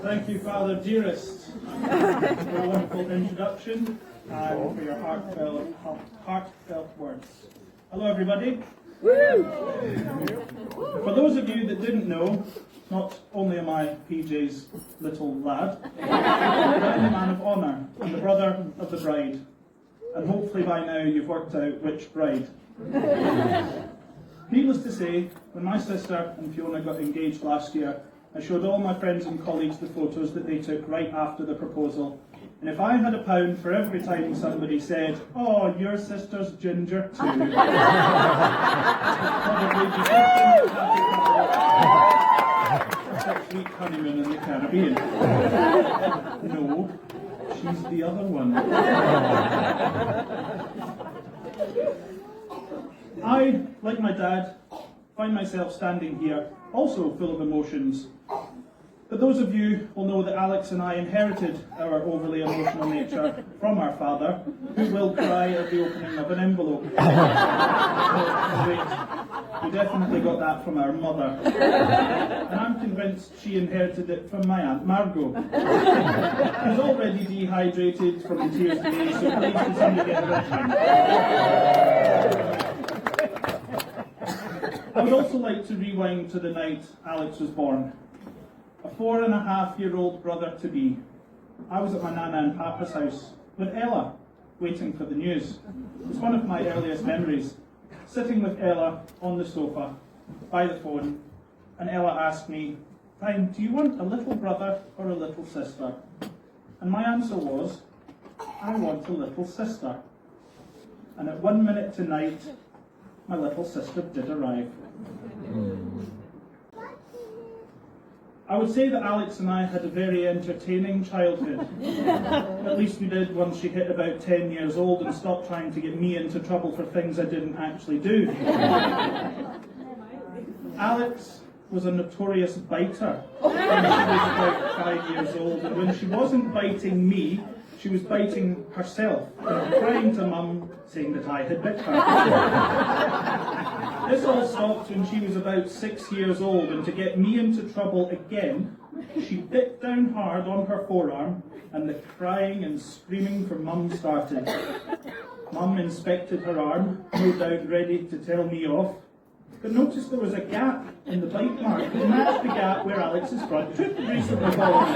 Thank you, Father Dearest, for a wonderful introduction and for your heartfelt words. Hello, everybody. For those of you that didn't know, not only am I PJ's little lad, but I'm the man of honour and the brother of the bride. And hopefully by now you've worked out which bride. Needless to say, when my sister and Fiona got engaged last year, I showed all my friends and colleagues the photos that they took right after the proposal. And if I had £1 for every time somebody said, "Oh, your sister's ginger too," probably be a 6-week honeymoon in the Caribbean. No, she's the other one. I, like my dad, find myself standing here, also full of emotions. But those of you will know that Alex and I inherited our overly emotional nature from our father, who will cry at the opening of an envelope. Wait, we definitely got that from our mother. And I'm convinced she inherited it from my Aunt Margot, who's already dehydrated from the tears today, so please can somebody get her in. I would also like to rewind to the night Alex was born. A 4.5-year-old brother-to-be. I was at my Nana and Papa's house with Ella, waiting for the news. It's one of my earliest memories, sitting with Ella on the sofa, by the phone, and Ella asked me, "Fine, do you want a little brother or a little sister?" And my answer was, "I want a little sister." And at 1 minute to night, my little sister did arrive. I would say that Alex and I had a very entertaining childhood. At least we did once she hit about 10 years old and stopped trying to get me into trouble for things I didn't actually do. Alex was a notorious biter when she was about 5 years old, and when she wasn't biting me, she was biting herself and crying to Mum, saying that I had bit her. This all stopped when she was about 6 years old, and to get me into trouble again, she bit down hard on her forearm, and the crying and screaming for Mum started. Mum inspected her arm, no doubt ready to tell me off, but noticed there was a gap in the bite mark that matched the gap where Alex's front tooth had recently fallen.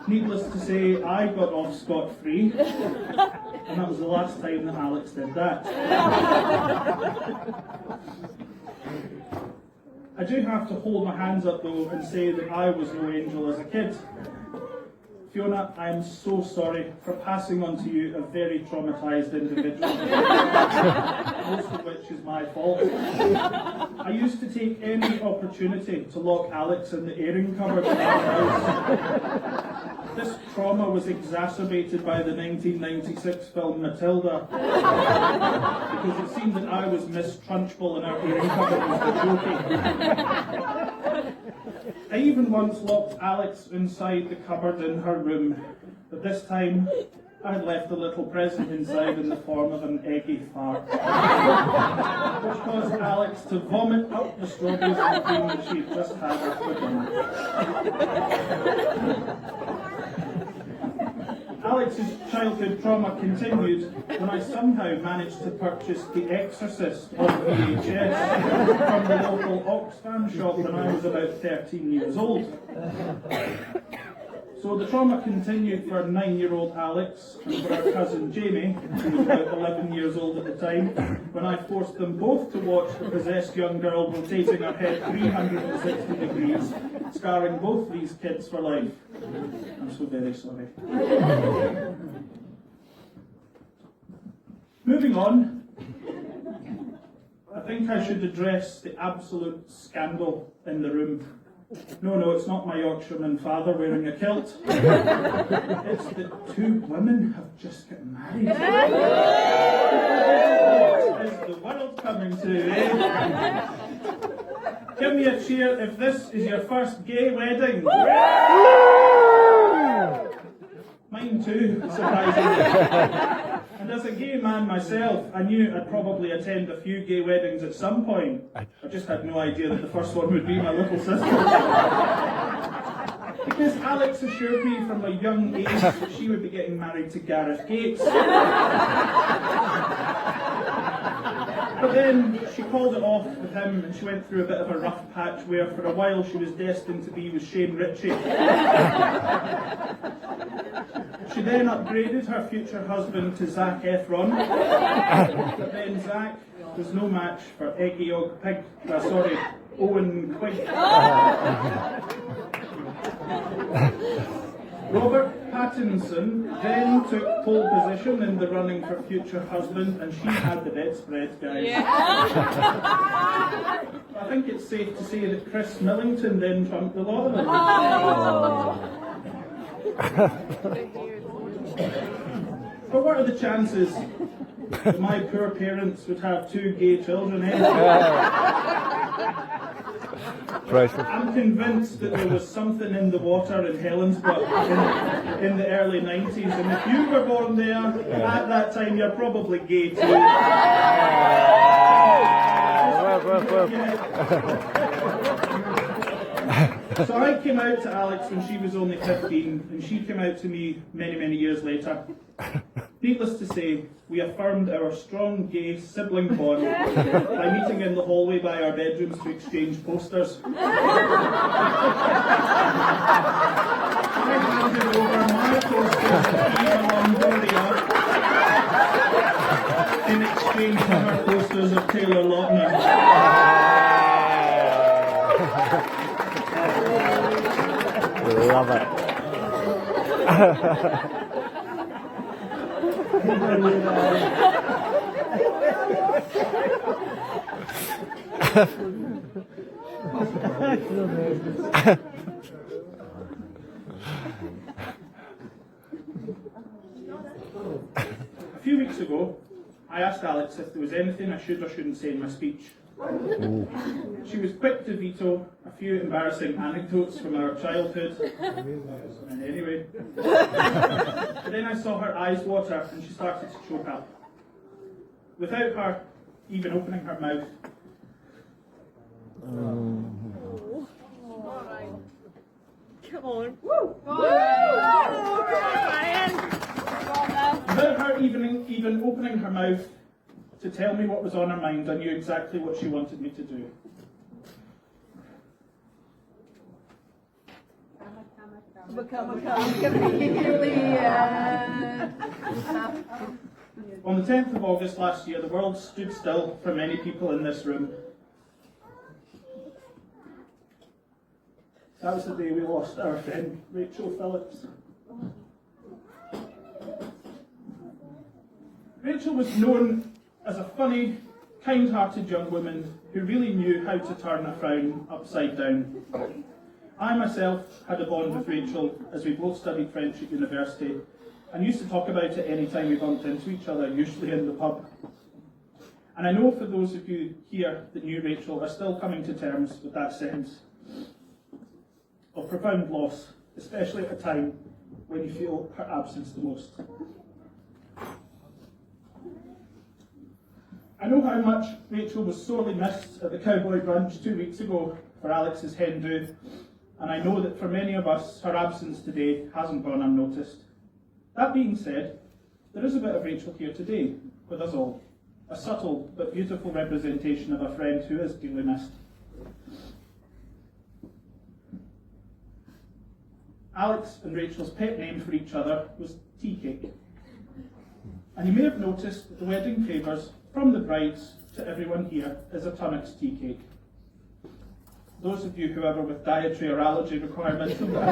Needless to say, I got off scot-free, and that was the last time that Alex did that. I do have to hold my hands up though and say that I was no angel as a kid. Fiona, I am so sorry for passing on to you a very traumatised individual, most of which is my fault. I used to take any opportunity to lock Alex in the airing cupboard in our house. This trauma was exacerbated by the 1996 film Matilda, because it seemed that I was Miss Trunchbull and our airing cupboard was the joking. I even once locked Alex inside the cupboard in her room, but this time I had left a little present inside in the form of an eggy fart, which caused Alex to vomit up the strawberries and cream that she had just had after dinner. Alex's childhood trauma continued when I somehow managed to purchase The Exorcist on VHS from the local Oxfam shop when I was about 13 years old. So the trauma continued for 9-year-old Alex and for our cousin Jamie, who was about 11 years old at the time, when I forced them both to watch the possessed young girl rotating her head 360 degrees, scarring both these kids for life. I'm so very sorry. Moving on, I think I should address the absolute scandal in the room. No, it's not my Yorkshireman father wearing a kilt. It's that 2 women have just got married. What is the world coming to, eh? Give me a cheer if this is your first gay wedding. Mine too, surprisingly. And as a gay man myself, I knew I'd probably attend a few gay weddings at some point. I just had no idea that the first one would be my little sister. Because Alex assured me from a young age that she would be getting married to Gareth Gates. But then she called it off with him and she went through a bit of a rough patch where for a while she was destined to be with Shane Ritchie. She then upgraded her future husband to Zac Efron. But then Zac was no match for Owen Quigg. Robert Pattinson then took pole position in the running for future husband, and she had the bedspread, guys. Yeah. I think it's safe to say that Chris Millington then trumped the lot of them. But what are the chances that my poor parents would have two gay children I'm convinced that there was something in the water in Helensburgh in the early 90s, and if you were born there at that time, you're probably gay too. So I came out to Alex when she was only 15, and she came out to me many, many years later. Needless to say, we affirmed our strong gay sibling bond by meeting in the hallway by our bedrooms to exchange posters. I handed over my posters to Eva Longoria in exchange for her posters of Taylor Lautner. Love it. A few weeks ago, I asked Alex if there was anything I should or shouldn't say in my speech. She was quick to veto a few embarrassing anecdotes from our childhood. And anyway. But then I saw her eyes water and she started to choke up. Without her even opening her mouth. Come on. Woo! Without her even opening her mouth to tell me what was on her mind, I knew exactly what she wanted me to do. On the 10th of August last year, the world stood still for many people in this room. That was the day we lost our friend, Rachel Phillips. Rachel was known as a funny, kind-hearted young woman who really knew how to turn a frown upside down. I myself had a bond with Rachel as we both studied French at university and used to talk about it any time we bumped into each other, usually in the pub. And I know for those of you here that knew Rachel are still coming to terms with that sense of profound loss, especially at a time when you feel her absence the most. I know how much Rachel was sorely missed at the cowboy brunch 2 weeks ago for Alex's hen do, and I know that for many of us, her absence today hasn't gone unnoticed. That being said, there is a bit of Rachel here today with us all, a subtle but beautiful representation of a friend who is dearly missed. Alex and Rachel's pet name for each other was Tea Cake. And you may have noticed that the wedding favours from the brides to everyone here is a Tunnock's tea cake. Those of you, however, with dietary or allergy requirements, but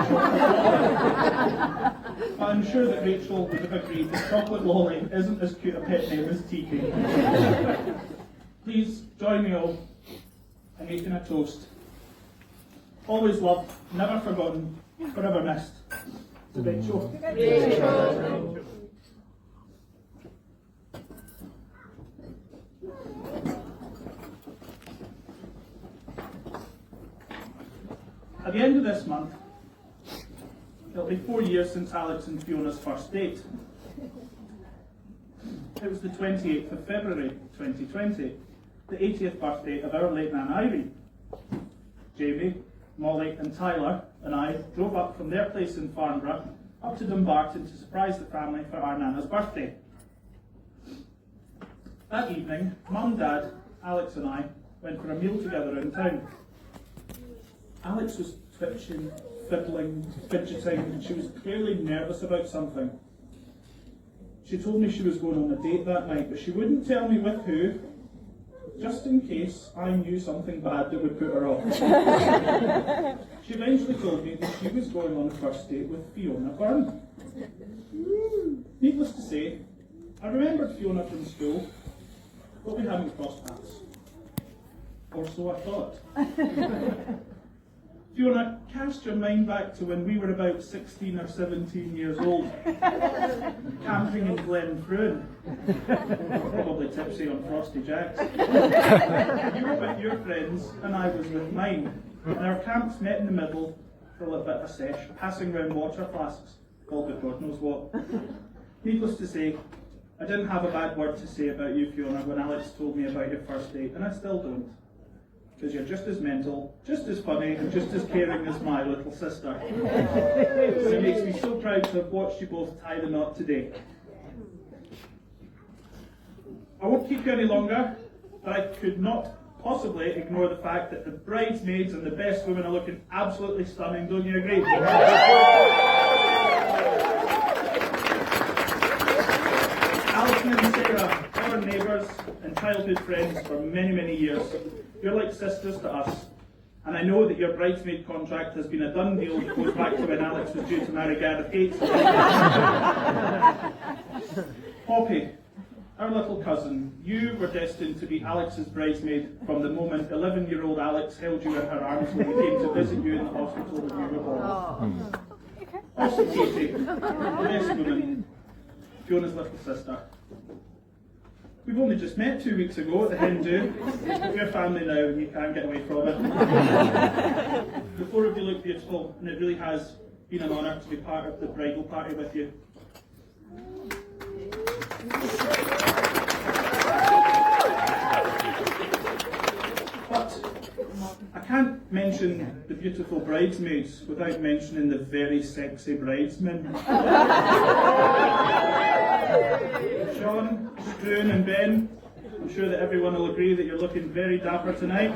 I'm sure that Rachel would have agreed that chocolate lolly isn't as cute a pet name as tea cake. Please join me all in making a toast. Always loved, never forgotten, forever missed. To Rachel. Rachel. At the end of this month, it'll be 4 years since Alex and Fiona's first date. It was the 28th of February 2020, the 80th birthday of our late Nan Ivy. Jamie, Molly and Tyler and I drove up from their place in Farnborough up to Dumbarton to surprise the family for our Nana's birthday. That evening, Mum, Dad, Alex and I went for a meal together in town. Alex was twitching, fiddling, fidgeting, and she was clearly nervous about something. She told me she was going on a date that night, but she wouldn't tell me with who, just in case I knew something bad that would put her off. She eventually told me that she was going on a first date with Fiona Byrne. Needless to say, I remembered Fiona from school, but we hadn't crossed paths. Or so I thought. Fiona, cast your mind back to when we were about 16 or 17 years old, camping in Glenfruin, probably tipsy on Frosty Jacks. You were with your friends and I was with mine, and our camps met in the middle for a little bit of a sesh, passing round water flasks, called it God knows what. Needless to say, I didn't have a bad word to say about you, Fiona, when Alex told me about your first date, and I still don't. Because you're just as mental, just as funny, and just as caring as my little sister. And it makes me so proud to have watched you both tie the knot today. I won't keep you any longer, but I could not possibly ignore the fact that the bridesmaids and the best women are looking absolutely stunning, don't you agree? Alison and Sarah, our neighbours and childhood friends for many, many years. You're like sisters to us, and I know that your bridesmaid contract has been a done deal that goes back to when Alex was due to marry Gareth Gates. Poppy, our little cousin, you were destined to be Alex's bridesmaid from the moment 11-year-old Alex held you in her arms when he came to visit you in the hospital when you were born. Also Katie, the best woman, Fiona's little sister. We've only just met 2 weeks ago at the Hindu. We're family now and you can't get away from it. The four of you look beautiful, and it really has been an honour to be part of the bridal party with you. But I can't mention the beautiful bridesmaids without mentioning the very sexy bridesmen. Sean, Struan and Ben, I'm sure that everyone will agree that you're looking very dapper tonight.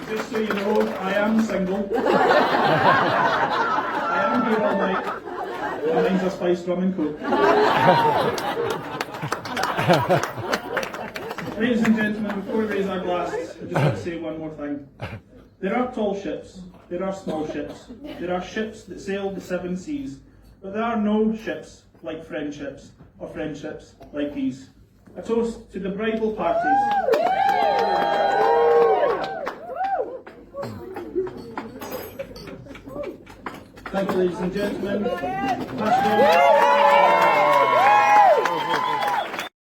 Just so you know, I am single. I am here all night. My mine's a spiced rum and coke. Ladies and gentlemen, before we raise our glasses, I just want to say one more thing. There are tall ships, there are small ships, there are ships that sail the seven seas, but there are no ships like friendships, or friendships like these. A toast to the bridal parties. Thank you, ladies and gentlemen.